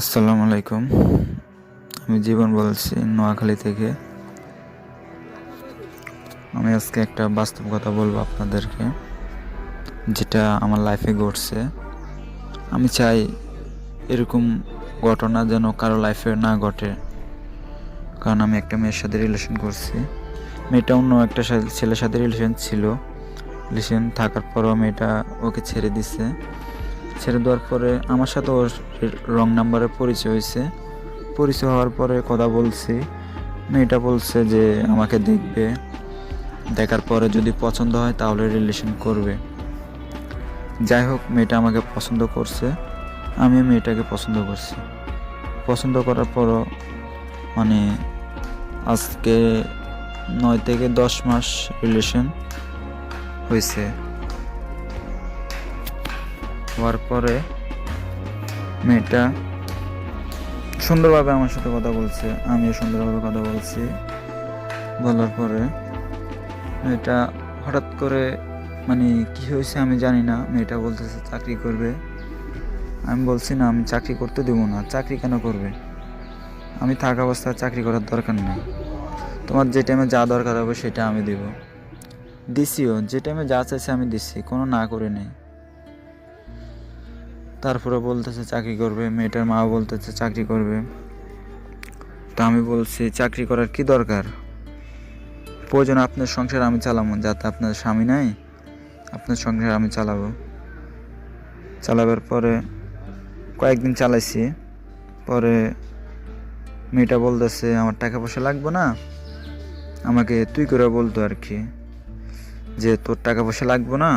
আসসালামু আলাইকুম। আমি জীবন বলছি নোয়াখালী থেকে। আমি আজকে একটা বাস্তব কথা বলবো আপনাদেরকে, যেটা আমার লাইফে ঘটছে। আমি চাই এরকম ঘটনা যেন কারো লাইফে না ঘটে, কারণ আমি একটা মেয়ের সাথে রিলেশন করছি। মেয়েটা অন্য একটা ছেলের সাথে রিলেশন থাকার পরও মেয়েটা ওকে ছেড়ে দিছে। ছেড়ে দেওয়ার পরে আমার সাথে ওর রং নাম্বারে পরিচয় হয়েছে। পরিচয় হওয়ার পরে কথা বলছি। মেয়েটা বলছে যে আমাকে দেখবে, দেখার পরে যদি পছন্দ হয় তাহলে রিলেশন করবে। যাই হোক, মেয়েটা আমাকে পছন্দ করছে, আমি মেয়েটাকে পছন্দ করছি। পছন্দ করার পরও মানে আজকে 9 থেকে 10 মাস রিলেশন হয়েছে। হওয়ার পরে মেয়েটা সুন্দরভাবে আমার সাথে কথা বলছে, আমিও সুন্দরভাবে কথা বলছি। বলার পরে মেয়েটা হঠাৎ করে কি হয়েছে আমি জানি না, মেয়েটা বলতেছে চাকরি করবে। আমি বলছি না, আমি চাকরি করতে দেবো না। চাকরি কেন করবে? আমি থাকা অবস্থায় চাকরি করার দরকার নেই। তোমার যে টাইমে যা দরকার হবে সেটা আমি দেব। দিছিও, যে টাইমে যা চাইছে আমি দিচ্ছি, কোনো না করে নেই। তারপরে বলতেছে চাকরি করবে, মেয়েটার মাও বলতেছে চাকরি করবে। তো আমি বলছি চাকরি করার কি দরকার? প্রয়োজন আপনার সংসার আমি চালাবো, যাতে আপনার স্বামী নাই, আপনার সংসার আমি চালাবো। চালাবার পরে কয়েকদিন চালাইছি। পরে মেয়েটা বলতেছে আমার টাকা পয়সা লাগবে না, আমাকে তুই করে বলতো আর কি, যে তোর টাকা পয়সা লাগবে না,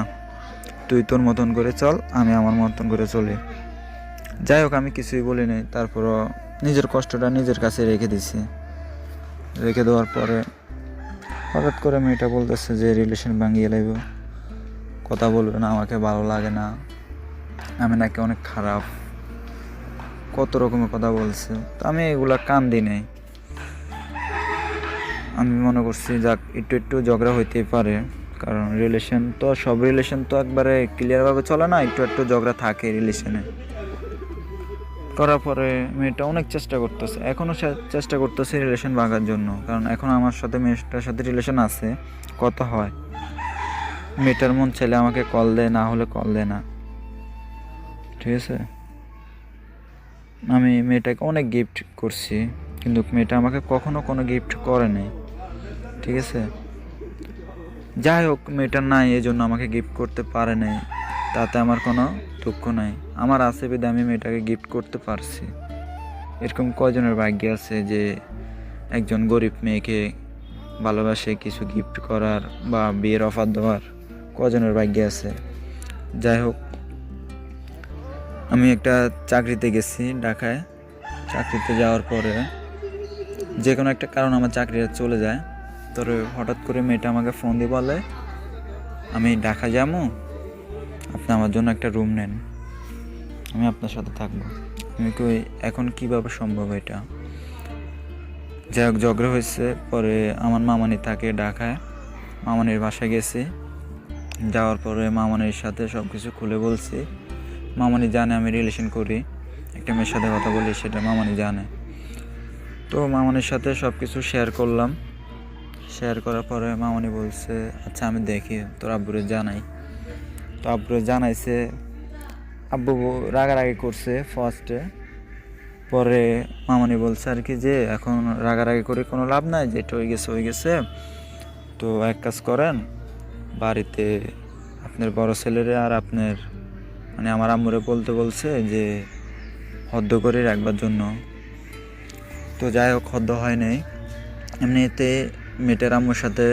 তুই তোর মতন করে চল, আমি আমার মতন করে চলি। যাই হোক, আমি কিছুই বলি নাই। তারপরও নিজের কষ্টটা নিজের কাছে রেখে দিছি। রেখে দেওয়ার পরে হঠাৎ করে মেয়েটা বলতেছে যে রিলেশন ভাঙিয়ে লাগবে, কথা বলবে না, আমাকে ভালো লাগে না, আমি নাকি অনেক খারাপ, কত রকমের কথা বলছে। তো আমি এগুলা কান দিই নাই। আমি মনে করছি যাক, একটু একটু ঝগড়া হইতেই পারে, কারণ সব রিলেশন তো একবারে ক্লিয়ারভাবে চলে না, একটু একটু ঝগড়া থাকে রিলেশনে। করার পরে মেয়েটা অনেক চেষ্টা করতেছে, এখনও চেষ্টা করতেছে রিলেশন ভাঙার জন্য, কারণ এখন আমার সাথে মেয়েটার সাথে রিলেশন আছে, কথা হয়। মেয়েটার মন ছেলে আমাকে কল দেয়, না হলে কল দেয় না। ঠিক আছে, আমি মেয়েটাকে অনেক গিফট করছি, কিন্তু মেয়েটা আমাকে কখনো কোনো গিফট করে নাই। ঠিক আছে, যাই হোক, মেয়েটা নাই, এই জন্য আমাকে গিফট করতে পারে নাই, তাতে আমার কোনো দুঃখ নাই। আমার আছে বিধে আমি মেয়েটাকে গিফট করতে পারছি। এরকম কয়জনের ভাগ্য আছে যে একজন গরিব মেয়েকে ভালোবাসে কিছু গিফট করার বা বিয়ের অফার দেওয়ার, কয়জনের ভাগ্য আছে। যাই হোক, আমি একটা চাকরিতে গেছি ঢাকায়। চাকরিতে যাওয়ার পরে যে কোনো একটা কারণ আমার চাকরিটা চলে যায়। তোর হঠাৎ করে মেয়েটা আমাকে ফোন দিয়ে বলে আমি ঢাকা যাবো, আপনি আমার জন্য একটা রুম নেন, আমি আপনার সাথে থাকবো। আমি কই এখন কিভাবে সম্ভব এটা? যাই হোক, ঝগড়া হয়েছে। পরে আমার মামানি থাকে ঢাকায়, মামানির বাসায় গেছি। যাওয়ার পরে মামানির সাথে সব কিছু খুলে বলছি। মামানি জানে আমি রিলেশন করি, একটা মেয়ের সাথে কথা বলি, সেটা মামানি জানে। তো মামানির সাথে সব কিছু শেয়ার করলাম। শেয়ার করার পরে মামানি বলছে আচ্ছা আমি দেখি, তোর আব্বুরে জানাই। তো আব্বুরে জানাইছে। আব্বু রাগারাগি করছে ফার্স্টে। পরে মামানি বলছে আর কি যে এখন রাগারাগি করে কোনো লাভ নাই, যেটা হয়ে গেছে। তো এক কাজ করেন, বাড়িতে আপনার বড় ছেলেরে আর আপনার আমার আম্মুরে বলতে বলছে যে হদ্দ করে রাখবার জন্য। তো যাই হোক, হদ্দ হয় নাই। এমনিতে মেয়েটার আম্মুর সাথে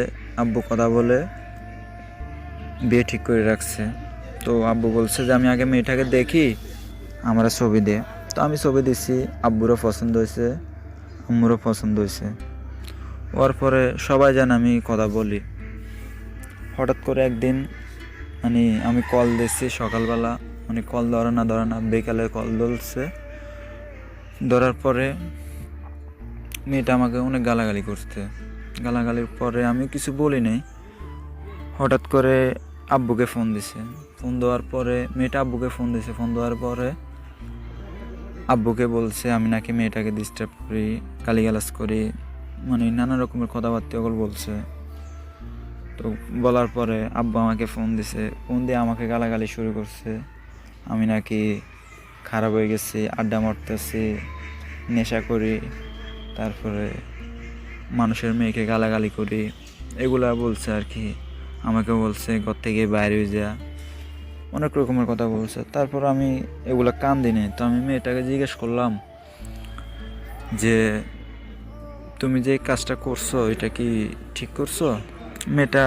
আব্বু কথা বলে বিয়ে ঠিক করে রাখছে। তো আব্বু বলছে যে আমি আগে মেয়েটাকে দেখি, আমরা ছবি দে। তো আমি ছবি দিছি, আব্বুরও পছন্দ হয়েছে, আম্মুরও পছন্দ হয়েছে। ওর পরে সবাই জানে আমি কথা বলি। হঠাৎ করে একদিন আমি কল দিচ্ছি সকালবেলা, কল ধরে না, বিকালে কল ধরছে। ধরার পরে মেয়েটা আমাকে অনেক গালাগালি করছে। গালাগালির পরে আমি কিছু বলি নাই। হঠাৎ করে আব্বুকে ফোন দিছে। ফোন দেওয়ার পরে মেয়েটা আব্বুকে ফোন দিছে। ফোন দেওয়ার পরে আব্বুকে বলছে আমি নাকি মেয়েটাকে ডিস্টার্ব করি, গালিগালাজ করি, মানে নানা রকমের কথাবার্তা ওগুলো বলছে। তো বলার পরে আব্বু আমাকে ফোন দিছে, ফোন দিয়ে আমাকে গালাগালি শুরু করছে। আমি নাকি খারাপ হয়ে গেছি, আড্ডা মারতেছি, নেশা করি, তারপরে মানুষের মেয়েকে গালাগালি করি, এগুলা বলছে আর কি। আমাকে বলছে ঘর থেকে বাইরে হয়ে যা, অনেক রকমের কথা বলছে। তারপর আমি এগুলা কান দিই নাই। তো আমি মেয়েটাকে জিজ্ঞেস করলাম যে তুমি যে কাজটা করছো এটা কি ঠিক করছো? মেয়েটা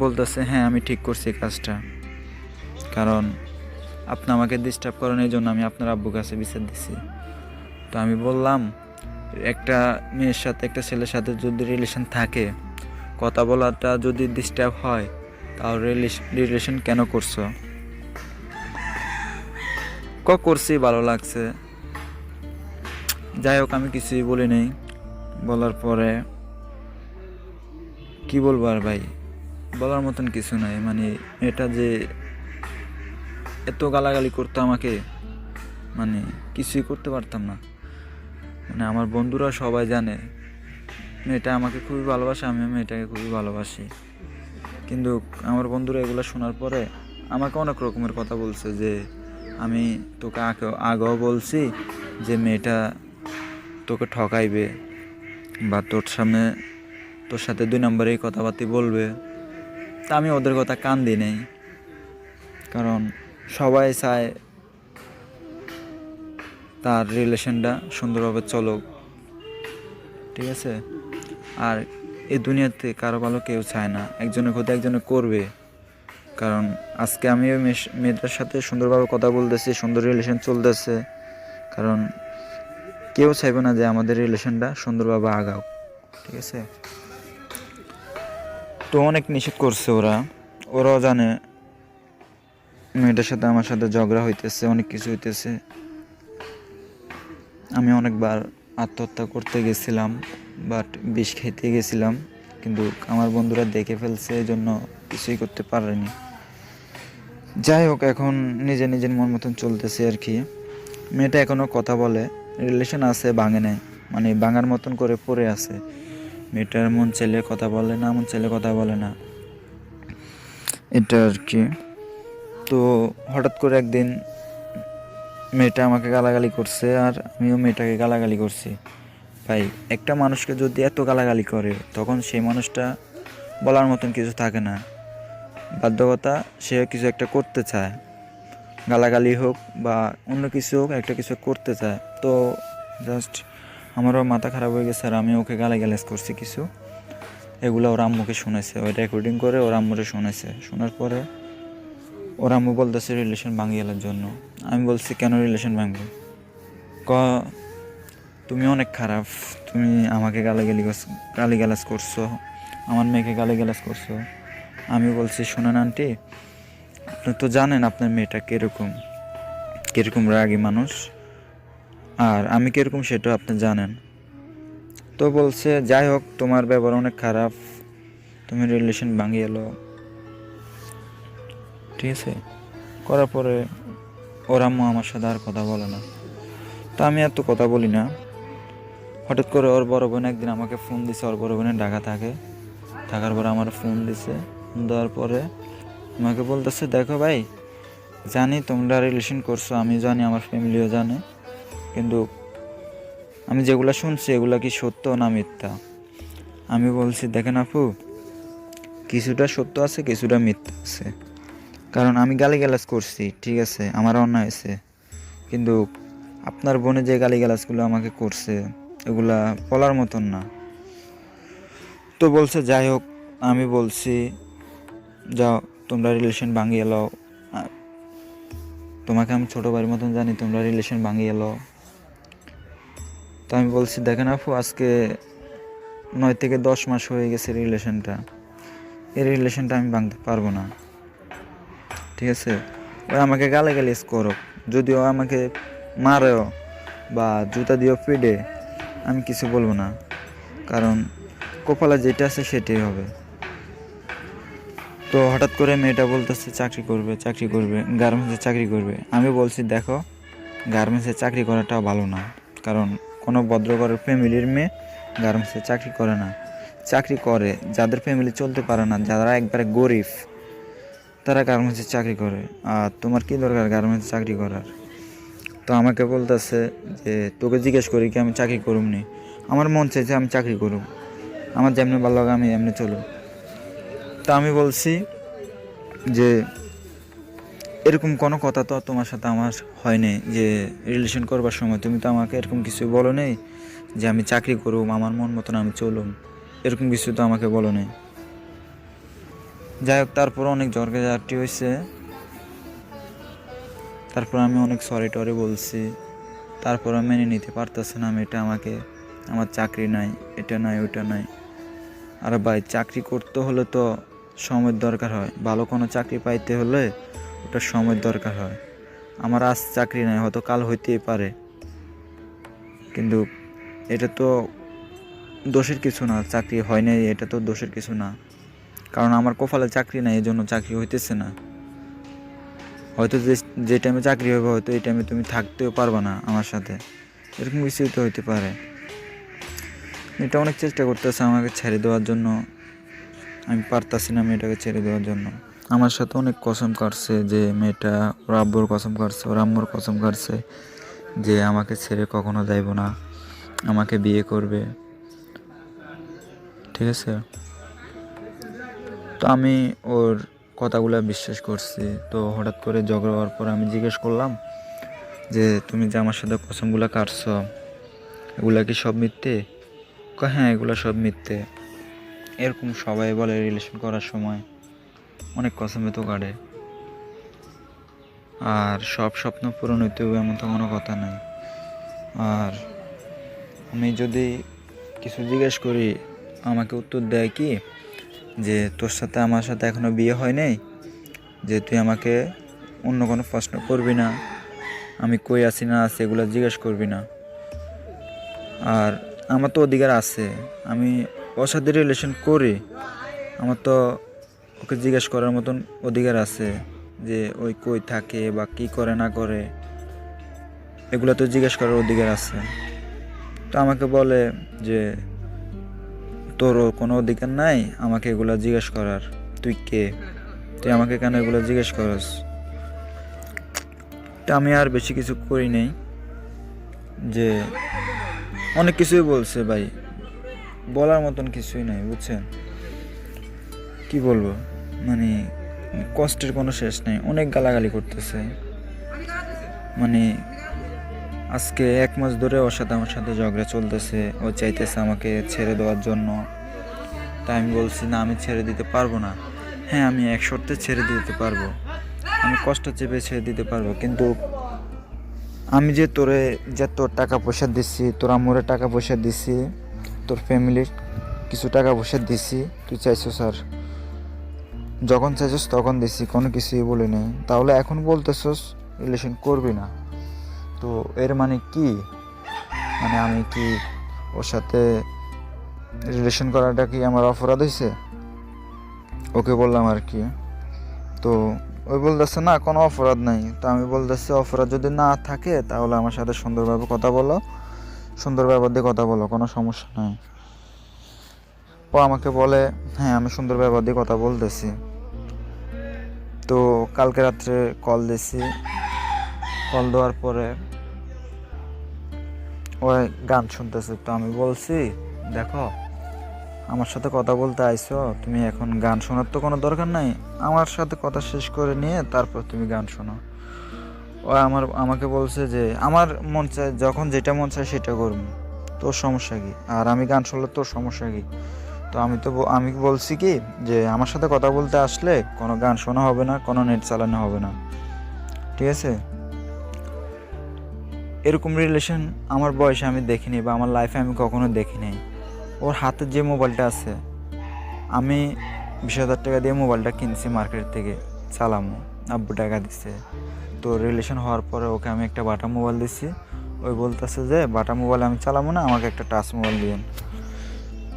বলতেছে হ্যাঁ আমি ঠিক করছি কাজটা, কারণ আপনি আমাকে ডিস্টার্ব করেন এই জন্য আমি আপনার আব্বুর কাছে বিচার দিছি। তো আমি বললাম একটা মেয়ের সাথে একটা ছেলের সাথে যদি রিলেশন থাকে, কথা বলাটা যদি ডিস্টার্ব হয়, তাহলে রিলেশন কেন করছো? করছি ভালো লাগছে। যাই হোক আমি কিছুই বলি নাই। বলার পরে কি বলবো আর ভাই, বলার মতন কিছু নাই। মানে এটা যে এত গালাগালি করতো আমাকে, মানে কিছুই করতে পারতাম না। মানে আমার বন্ধুরা সবাই জানে মেয়েটা আমাকে খুবই ভালোবাসে, আমিও মেয়েটাকে খুবই ভালোবাসি। কিন্তু আমার বন্ধুরা এগুলো শোনার পরে আমাকে অনেক রকমের কথা বলছে যে আমি তোকে আগেও বলছি যে মেয়েটা তোকে ঠকাইবে বা তোর সাথে 2 নম্বরেই কথাবার্তা বলবে। তা আমি ওদের কথা কান দিই নাই, কারণ সবাই চায় তার রিলেশনটা সুন্দরভাবে চলুক, ঠিক আছে? আর এই দুনিয়াতে কারো ভালো কেউ চায় না, একজনের ক্ষতি একজনে করবে। কারণ আজকে আমি ওই মেয়েটার সাথে সুন্দরভাবে কথা বলতেছি, সুন্দর রিলেশন চলতেছে, কারণ কেউ চাইবে না যে আমাদের রিলেশনটা সুন্দরভাবে আগাও, ঠিক আছে? তো অনেক নিষেধ করছে ওরাও জানে মেয়েটার সাথে আমার সাথে ঝগড়া হইতেছে, অনেক কিছু হইতেছে। আমি অনেকবার আত্মহত্যা করতে গেছিলাম, বাট বিষ খেতে গেছিলাম, কিন্তু আমার বন্ধুরা দেখে ফেলছে, এই জন্য কিছুই করতে পারেনি। যাই হোক এখন নিজের মন মতন চলতেছে আর কি। মেয়েটা এখনও কথা বলে, রিলেশন আছে, ভাঙে নাই, মানে ভাঙার মতন করে পড়ে আছে। মেয়েটার মন চাইলে কথা বলে না, মন চাইলে কথা বলে না, এটা আর কি। তো হঠাৎ করে একদিন মেয়েটা আমাকে গালাগালি করছে, আর আমিও মেয়েটাকে গালাগালি করছি। ভাই একটা মানুষকে যদি এত গালাগালি করে, তখন সেই মানুষটা বলার মতন কিছু থাকে না, বাধ্যকতা সে কিছু একটা করতে চায়, গালাগালি হোক বা অন্য কিছু হোক, একটা কিছু করতে চায়। তো জাস্ট আমারও মাথা খারাপ হয়ে গেছে, আর আমি ওকে গালাগালাজ করছি কিছু। এগুলো ওর আম্মুকে শুনেছে, ওই রেকর্ডিং করে ওর আম্মুরে শুনেছে। শোনার পরে ওর আম্মু বলতেছে রিলেশন ভাঙিয়ে গেলার জন্য। আমি বলছি কেন রিলেশন ভাঙবে? তুমি অনেক খারাপ, তুমি আমাকে গালিগালাজ করছো, আমার মেয়েকে গালিগালাজ করছো। আমি বলছি শোনেন আন্টি, আপনি তো জানেন আপনার মেয়েটা কীরকম রাগী মানুষ, আর আমি কীরকম সেটা আপনি জানেন। তো বলছে যাই হোক তোমার ব্যবহার অনেক খারাপ, তুমি রিলেশন ভাঙিয়ে এলো, ঠিক আছে? করার পরে ওর আম্মু আমার সাথে আর কথা বলে না। তো আমি এত কথা বলি না। হঠাৎ করে ওর বড় বোন একদিন আমাকে ফোন দিছে, ওর বড় বোনের ঢাকা থাকার পরে আমার ফোন দিছে। ফোন দেওয়ার পরে আমাকে বলতেছে দেখো ভাই, জানি তোমরা রিলেশন করছো, আমি জানি, আমার ফ্যামিলিও জানে, কিন্তু আমি যেগুলো শুনছি এগুলা কি সত্য না মিথ্যা? আমি বলছি দেখেন আপু, কিছুটা সত্য আছে, কিছুটা মিথ্যা আছে। কারণ আমি গালিগালাজ করছি, ঠিক আছে, আমার অন্যায় হয়েছে, কিন্তু আপনার বোনে যে গালিগালাজগুলো আমাকে করছে এগুলা বলার মতন না। তো বলছে যাই হোক, আমি বলছি যাও তোমরা রিলেশন ভাঙিয়ে এলো, তোমাকে আমি ছোটো ভাইয়ের মতন জানি, তোমরা রিলেশন ভাঙিয়ে এলো। তো আমি বলছি দেখেন আপু, আজকে 9 থেকে 10 মাস হয়ে গেছে রিলেশনটা, এই রিলেশনটা আমি ভাঙতে পারবো না, ঠিক আছে? ওই আমাকে গালাগালিজ করো, যদিও আমাকে মারেও বা জুতা দিয়েও পিডে, আমি কিছু বলবো না, কারণ কপালে যেটা আছে সেটাই হবে। তো হঠাৎ করে মেয়েটা বলতেছে চাকরি করবে, গার্মেন্টসে চাকরি করবে। আমি বলছি দেখো, গার্মেন্টসে চাকরি করাটাও ভালো না, কারণ কোনো ভদ্রঘরের ফ্যামিলির মেয়ে গার্মেন্টসে চাকরি করে না। চাকরি করে যাদের ফ্যামিলি চলতে পারে না, যারা একবারে গরিব, তারা গার্মেন্টসে চাকরি করে। আর তোমার কী দরকার গার্মেন্টসে চাকরি করার? তো আমাকে বলতেছে যে তোকে জিজ্ঞেস করি কি আমি চাকরি করুম নি? আমার মন চাইছে আমি চাকরি করুম, আমার যেমনি ভালো লাগে আমি এমনি চলুম। তা আমি বলছি যে এরকম কোনো কথা তো তোমার সাথে আমার হয়নি, যে রিলেশন করবার সময় তুমি তো আমাকে এরকম কিছু বলো নেই যে আমি চাকরি করুম, আমার মন মতন আমি চলুম, এরকম কিছু তো আমাকে বলো নেই। যাই হোক, তারপর অনেক ঝগড়াঝাটি হয়েছে, তারপর আমি অনেক সরি টরি বলছি, তারপর মেনে নিতে পারতেছে না মেয়েটা আমাকে, আমার চাকরি নাই, এটা নাই ওইটা নাই। আর ভাই, চাকরি করতে হলে তো সময়ের দরকার হয়, ভালো কোনো চাকরি পাইতে হলে ওটা সময়ের দরকার হয়। আমার আজ চাকরি নাই, হয়তো কাল হইতেই পারে, কিন্তু এটা তো দোষের কিছু না, চাকরি হয় নাই এটা তো দোষের কিছু না, কারণ আমার কপালে চাকরি নাই, এই জন্য চাকরি হইতেছে না। হয়তো যে টাইমে চাকরি হবে হয়তো এই টাইমে তুমি থাকতেও পারবা না আমার সাথে, এরকম কিছুই তো হইতে পারে। এটা অনেক চেষ্টা করতেছে আমাকে ছেড়ে দেওয়ার জন্য, আমি পারতাছি না মেয়েটাকে ছেড়ে দেওয়ার জন্য। আমার সাথে অনেক কসম কাটছে, যে মেয়েটা ওর আব্বুর কসম কাটছে, ওর আম্মুর কসম কাটছে যে আমাকে ছেড়ে কখনো যাইব না, আমাকে বিয়ে করবে, ঠিক আছে। তো আমি ওর কথাগুলো বিশ্বাস করছি। তো হঠাৎ করে ঝগড়া হওয়ার পর আমি জিজ্ঞেস করলাম যে তুমি যে আমার সাথে কসমগুলো কাটছ, এগুলা কি সব মিথ্যে? হ্যাঁ, এগুলো সব মিথ্যে। এরকম সবাই বলে রিলেশন করার সময় অনেক কসমে তো কাটে, আর সব স্বপ্ন পূরণ হইতে হবে এমন তো কোনো কথা নাই। আর আমি যদি কিছু জিজ্ঞেস করি, আমাকে উত্তর দেয় কি যে তোর সাথে আমার সাথে এখনও বিয়ে হয় নাই, যে তুই আমাকে অন্য কোনো প্রশ্ন করবি না, আমি কই আছি না আছি এগুলো জিজ্ঞেস করবি না। আর আমার তো অধিকার আছে, আমি ওর সাথে রিলেশন করি, আমার তো ওকে জিজ্ঞেস করার মতন অধিকার আছে, যে ওই কই থাকে বা কি করে না করে, এগুলো তো জিজ্ঞেস করার অধিকার আছে। তো আমাকে বলে যে তোরও কোনো অধিকার নাই আমাকে এগুলো জিজ্ঞেস করার, তুই কে, তুই আমাকে কেন এগুলো জিজ্ঞেস করস? তা আমি আর বেশি কিছু করি নাই, যে অনেক কিছুই বলছে ভাই, বলার মতন কিছুই নাই, বুঝছেন? কি বলবো, মানে কষ্টের কোনো শেষ নেই, অনেক গালাগালি করতেছে। মানে আজকে 1 মাস ধরে ওর সাথে আমার সাথে ঝগড়া চলতেছে, ও চাইতেছে আমাকে ছেড়ে দেওয়ার জন্য। তাই আমি বলছি না, আমি ছেড়ে দিতে পারবো না। হ্যাঁ, আমি এক শর্তে ছেড়ে দিতে পারবো, আমি কষ্ট চেপে ছেড়ে দিতে পারবো, কিন্তু আমি যে তোর টাকা পয়সা দিচ্ছি, তোর আম্মুরে টাকা পয়সা দিচ্ছি, তোর ফ্যামিলির কিছু টাকা পয়সা দিচ্ছি, তুই চাইছো স্যার, যখন চাইছস তখন দিচ্ছি, কোনো কিছুই বলি নাই, তাহলে এখন বলতেছস রিলেশন করবি না। তো এর মানে কি, মানে আমি কি ওর সাথে রিলেশন করাটা কি আমার অপরাধ হয়েছে? ওকে বললাম আর কি। তো ওই বলতেছে না, কোনো অপরাধ নাই। তো আমি বলতেছি অপরাধ যদি না থাকে তাহলে আমার সাথে সুন্দরভাবে কথা বলো, সুন্দর ব্যবহার দিয়ে কথা বলো, কোনো সমস্যা নাই। ও আমাকে বলে হ্যাঁ আমি সুন্দর ব্যবহার দিয়ে কথা বলতেছি। তো কালকে রাত্রে কল দিছি, কল দেওয়ার পরে ওই গান শুনতেছে। তো আমি বলছি দেখো, আমার সাথে কথা বলতে আইছো, তুমি এখন গান শোনার তো কোনো দরকার নাই, আমার সাথে কথা শেষ করে নিয়ে তারপর তুমি গান শোনো। ও আমাকে বলছে যে আমার মন চায়, যখন যেটা মন চায় সেটা করবো, তোর সমস্যা কি, আর আমি গান শুনলে তোর সমস্যা কি? তো আমি বলছি কি যে আমার সাথে কথা বলতে আসলে কোনো গান শোনা হবে না, কোনো নেট চালানো হবে না, ঠিক আছে? এরকম রিলেশন আমার বয়সে আমি দেখিনি, বা আমার লাইফে আমি কখনো দেখিনি। ওর হাতে যে মোবাইলটা আছে, আমি 20,000 টাকা দিয়ে মোবাইলটা কিনছি মার্কেট থেকে, চালামো, আব্বু টাকা দিচ্ছে। তো রিলেশন হওয়ার পরে ওকে আমি একটা বাটা মোবাইল দিচ্ছি, ওই বলতেছে যে বাটা মোবাইল আমি চালাবো না, আমাকে একটা টাচ মোবাইল দিন।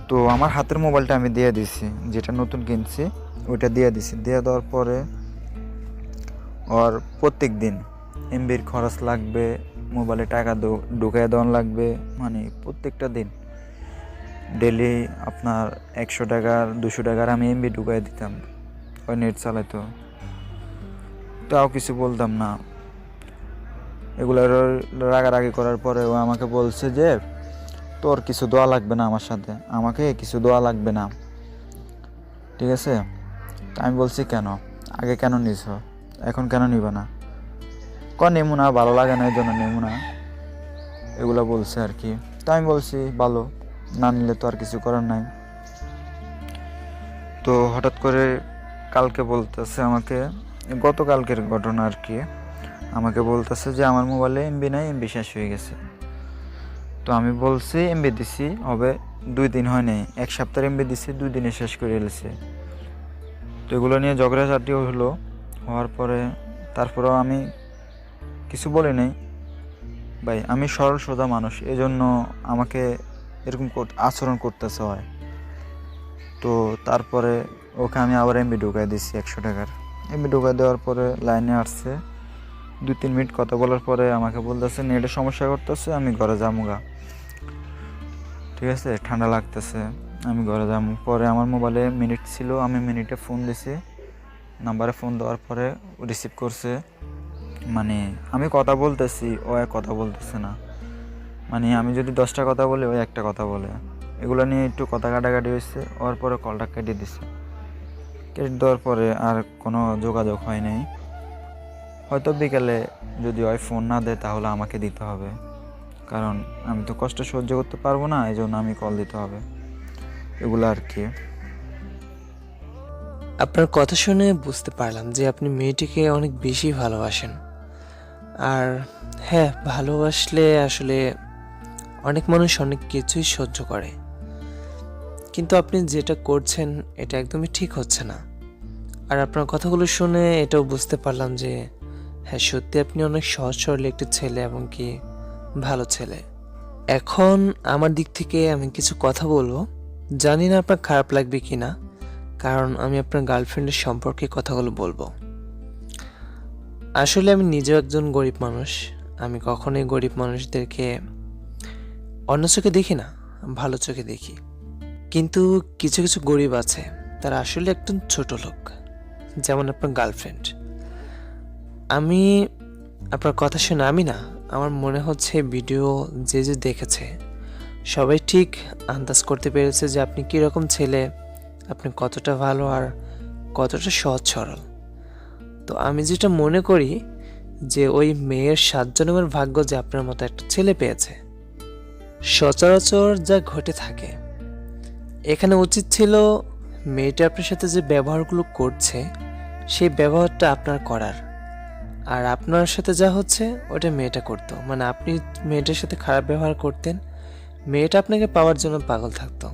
তো আমার হাতের মোবাইলটা আমি দিয়ে দিছি, যেটা নতুন কিনছি ওইটা দিয়ে দিছি। দিয়ে দেওয়ার পরে ওর প্রত্যেক দিন এমবির খরচ লাগবে মোবাইলে টাকা ঢুকাই দেওয়ান লাগবে, মানে প্রত্যেকটা দিন ডেলি আপনার 100 টাকার 200 টাকার আমি এমবি ঢুকাই দিতাম, ওই নেট চালাইতো, তাও কিছু বলতাম না। এগুলোর রাগারাগি করার পরে ও আমাকে বলছে যে তোর কিছু দেওয়া লাগবে না, আমার সাথে আমাকে কিছু দেওয়া লাগবে না, ঠিক আছে। তা আমি বলছি কেন, আগে কেন নিছ, এখন কেন নিবে না? নেমু না, ভালো লাগে না, এই জন্য নেমু না, এগুলো বলছে আর কি। তা আমি বলছি ভালো, না নিলে তো আর কিছু করার নাই। তো হঠাৎ করে কালকে বলতেছে আমাকে, গতকালকের ঘটনা আর কি, আমাকে বলতেছে যে আমার মোবাইলে এমবি নাই, এমবি শেষ হয়ে গেছে। তো আমি বলছি এমবি দিছি হবে 2 দিন হয় নাই, 1 সপ্তাহ এমবি দিছি, 2 দিনে শেষ করে এলেছে। তো এগুলো নিয়ে ঝগড়াঝাটিও হলো, হওয়ার পরে তারপরেও আমি কিছু বলি নাই। ভাই আমি সরল সোজা মানুষ, এজন্য আমাকে এরকম আচরণ করতেছে হয়। তো তারপরে ওকে আমি আবার এমবি ঢুকাই দিছি 100 টাকার। এমবি ঢুকাই দেওয়ার পরে লাইনে আসছে, 2-3 মিনিট কথা বলার পরে আমাকে বলতেছে নেটের সমস্যা করতেছে, আমি ঘরে যামুগা, ঠিক আছে, ঠান্ডা লাগতেছে, আমি ঘরে যাবো। পরে আমার মোবাইলে মিনিট ছিল, আমি মিনিটে ফোন দিছি, নাম্বারে ফোন দেওয়ার পরে রিসিভ করছে। মানে আমি কথা বলতেছি, ও এক কথা বলতেছে না, মানে আমি যদি 10টা কথা বলি ও একটা কথা বলে। এগুলো নিয়ে একটু কথা কাটাকাটি হয়েছে, ওর পরে কলটা কেটে দিছে। কেটে দেওয়ার পরে আর কোনো যোগাযোগ হয় নাই। হয়তো বিকেলে যদি ওই ফোন না দেয় তাহলে আমাকে দিতে হবে, কারণ আমি তো কষ্ট সহ্য করতে পারবো না, এই জন্য আমি কল দিতে হবে, এগুলো আর কি। আপনার কথা শুনে বুঝতে পারলাম যে আপনি মেয়েটিকে অনেক বেশি ভালোবাসেন। আর হ্যাঁ, ভালোবাসলে আসলে অনেক মানুষ অনেক কিছুই সহ্য করে, কিন্তু আপনি যেটা করছেন এটা একদমই ঠিক হচ্ছে না। আর আপনার কথাগুলো শুনে এটাও বুঝতে পারলাম যে হ্যাঁ, সত্যি আপনি অনেক সহজ সরল একটি ছেলে এবং কি ভালো ছেলে। এখন আমার দিক থেকে আমি কিছু কথা বলবো, জানি না আপনার খারাপ লাগবে কিনা, কারণ আমি আপনার গার্লফ্রেন্ডের সম্পর্কে কথাগুলো বলবো। আসলে আমি নিজেও একজন গরিব মানুষ, আমি কখনোই গরিব মানুষদেরকে অন্য চোখে দেখি না, ভালো চোখে দেখি। কিন্তু কিছু কিছু গরিব আছে, তারা আসলে একজন ছোট লোক, যেমন আপনার গার্লফ্রেন্ড। আমি আপনার কথা শুনে আমি না, আমার মনে হচ্ছে ভিডিও যে যে দেখেছে সবাই ঠিক আন্দাজ করতে পেরেছে যে আপনি কীরকম ছেলে, আপনি কতটা ভালো আর কতটা সহজ সরল। তো আমি যেটা মনে করি যে ওই মেয়ের 7 জন্মের ভাগ্য যে আপনার মতো একটা ছেলে পেয়েছে। সচরাচর যা ঘটে থাকে, এখানে উচিত ছিল মেয়েটা আপনার সাথে যে ব্যবহারগুলো করছে সেই ব্যবহারটা আপনার করার, আর আপনার সাথে যা হচ্ছে ওটা মেয়েটা করতো। মানে আপনি মেয়েটার সাথে খারাপ ব্যবহার করতেন, মেয়েটা আপনাকে পাওয়ার জন্য পাগল থাকতো,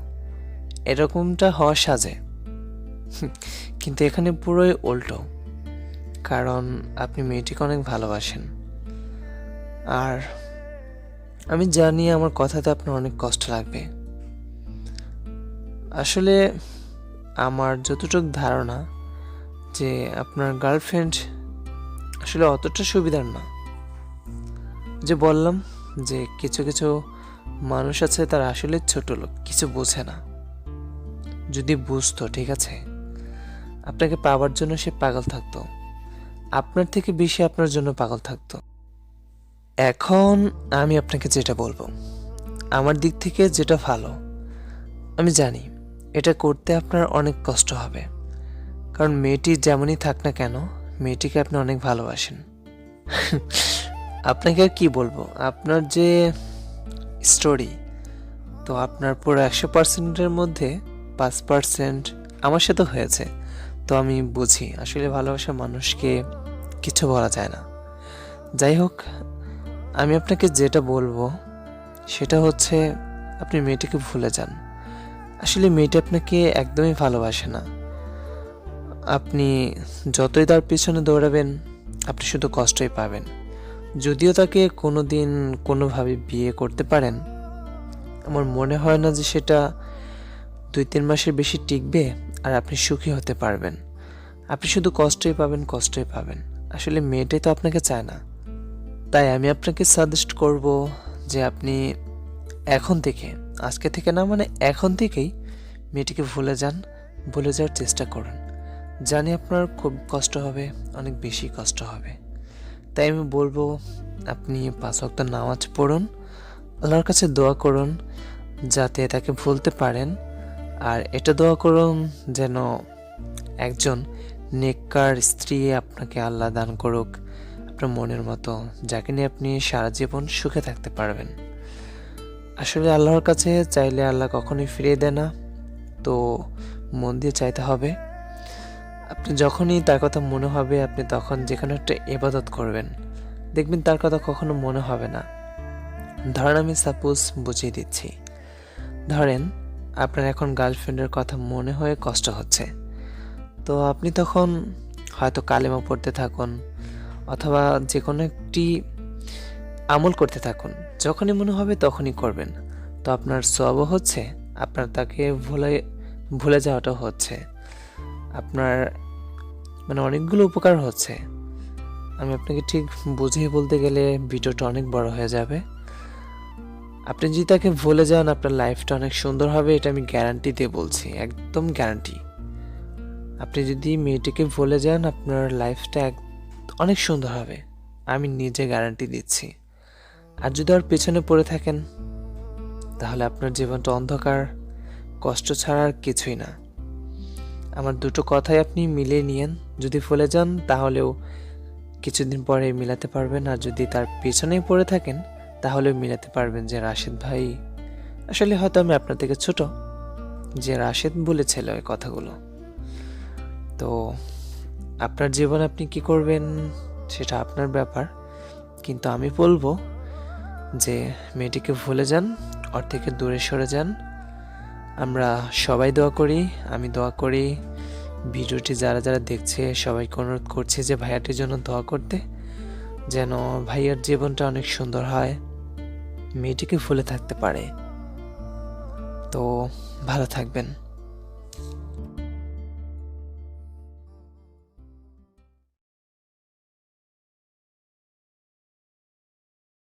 এরকমটা হওয়া সাজে। কিন্তু এখানে পুরোই উল্টো, কারণ আপনি মেয়েটিকে অনেক ভালোবাসেন। আর আমি জানি আমার কথাতে আপনার অনেক কষ্ট লাগবে। আসলে আমার যতটুকু ধারণা যে আপনার গার্লফ্রেন্ড আসলে অতটা সুবিধার না। যে বললাম যে কিছু কিছু মানুষ আছে তারা আসলে ছোট লোক, কিছু বোঝে না। যদি বুঝতো, ঠিক আছে, আপনাকে পাওয়ার জন্য সে পাগল থাকতো, আপনার থেকে বেশি আপনার জন্য পাগল থাকতো। এখন আমি আপনাকে যেটা বলবো, আমার দিক থেকে যেটা ভালো, আমি জানি এটা করতে আপনার অনেক কষ্ট হবে, কারণ মেয়েটি যেমনই থাক না কেন, মেয়েটিকে আপনি অনেক ভালোবাসেন। আপনাকে আর কি বলবো, আপনার যে স্টোরি, তো আপনার পুরো 100%-এর মধ্যে 5% আমার সাথে হয়েছে। তো আমি বুঝি আসলে ভালোবাসা মানুষকে কিছু বলা যায় না। যাই হোক, আমি আপনাকে যেটা বলবো সেটা হচ্ছে আপনি মেয়েটিকে ভুলে যান। আসলে মেয়েটি আপনাকে একদমই ভালোবাসে না। আপনি যতই তার পিছনে দৌড়াবেন আপনি শুধু কষ্টই পাবেন। যদিও তাকে কোনো দিন কোনোভাবে বিয়ে করতে পারেন, আমার মনে হয় না যে সেটা 2-3 মাসের বেশি টিকবে আর আপনি সুখী হতে পারবেন। আপনি শুধু কষ্টই পাবেন, কষ্টই পাবেন। আসলে মেয়েটাই তো আপনাকে চায় না। তাই আমি আপনাকে সাজেস্ট করব যে আপনি এখন থেকে, আজকে থেকে না মানে এখন থেকেই মেয়েটিকে ভুলে যান, ভুলে যাওয়ার চেষ্টা করুন। জানি আপনার খুব কষ্ট হবে, অনেক বেশি কষ্ট হবে। তাই আমি বলবো আপনি 5 ওয়াক্ত নামাজ পড়ুন, আল্লাহর কাছে দোয়া করুন যাতে তাকে ভুলতে পারেন। আর এটা দোয়া করুন যেন একজন নেককার স্ত্রী আপনাকে আল্লাহ দান করুক, আপনার মনের মতো, যাকে নিয়ে আপনি সারা জীবন সুখে থাকতে পারবেন। আসলে আল্লাহর কাছে চাইলে আল্লাহ কখনোই ফিরিয়ে দেয় না, তো মন দিয়ে চাইতে হবে। আপনি যখনই তার কথা মনে হবে আপনি তখন যেখানে একটা ইবাদত করবেন, দেখবেন তার কথা কখনো মনে হবে না। ধরেন আমি সাপোজ বুঝিয়ে দিচ্ছি, ধরেন আপনার এখন গার্লফ্রেন্ডের কথা মনে হয়ে কষ্ট হচ্ছে, তো আপনি তখন হয়তো কালেমা পড়তে থাকুন অথবা যে কোনো একটি আমল করতে থাকুন, যখনই মনে হবে তখনই করবেন। তো আপনার সওয়াবও হচ্ছে, আপনার তাকে ভুলে যাওয়াটাও হচ্ছে, আপনার মানে অনেকগুলো উপকার হচ্ছে। আমি আপনাকে ঠিক বুঝিয়ে বলতে গেলে ভিডিওটা অনেক বড় হয়ে যাবে। আপনি যদি তাকে ভুলে যান আপনার লাইফটা অনেক সুন্দর হবে, এটা আমি গ্যারান্টি দিয়ে বলছি, একদম গ্যারান্টি। আপনি যদি মেয়েটিকে ভুলে যান আপনার লাইফটা অনেক সুন্দর হবে, আমি নিজে গ্যারান্টি দিচ্ছি। আর যদি ওর পেছনে পড়ে থাকেন তাহলে আপনার জীবনটা অন্ধকার, কষ্ট ছাড়া আর কিছুই না। আমার দুটো কথাই আপনি মিলিয়ে নিয়েন, যদি ভুলে যান তাহলেও কিছুদিন পরে মিলাতে পারবেন, আর যদি তার পেছনেই পড়ে থাকেন তাহলেও মিলাতে পারবেন যে রাশেদ ভাই, আসলে হয়তো আমি আপনার থেকে ছোট, যে রাশেদ বলেছিল এই কথাগুলো। তো আপনার জীবনে আপনি কি করবেন সেটা আপনার ব্যাপার, কিন্তু আমি বলবো যে মেয়েটিকে ভুলে যান, ওর থেকে দূরে সরে যান। আমরা সবাই দোয়া করি, আমি দোয়া করি, ভিডিওটি যারা যারা দেখছে সবাইকে অনুরোধ করছি যে ভাইয়াটির জন্য দোয়া করতে, যেন ভাইয়ার জীবনটা অনেক সুন্দর হয়, মেয়েটিকে ভুলে থাকতে পারে। তো ভালো থাকবেন।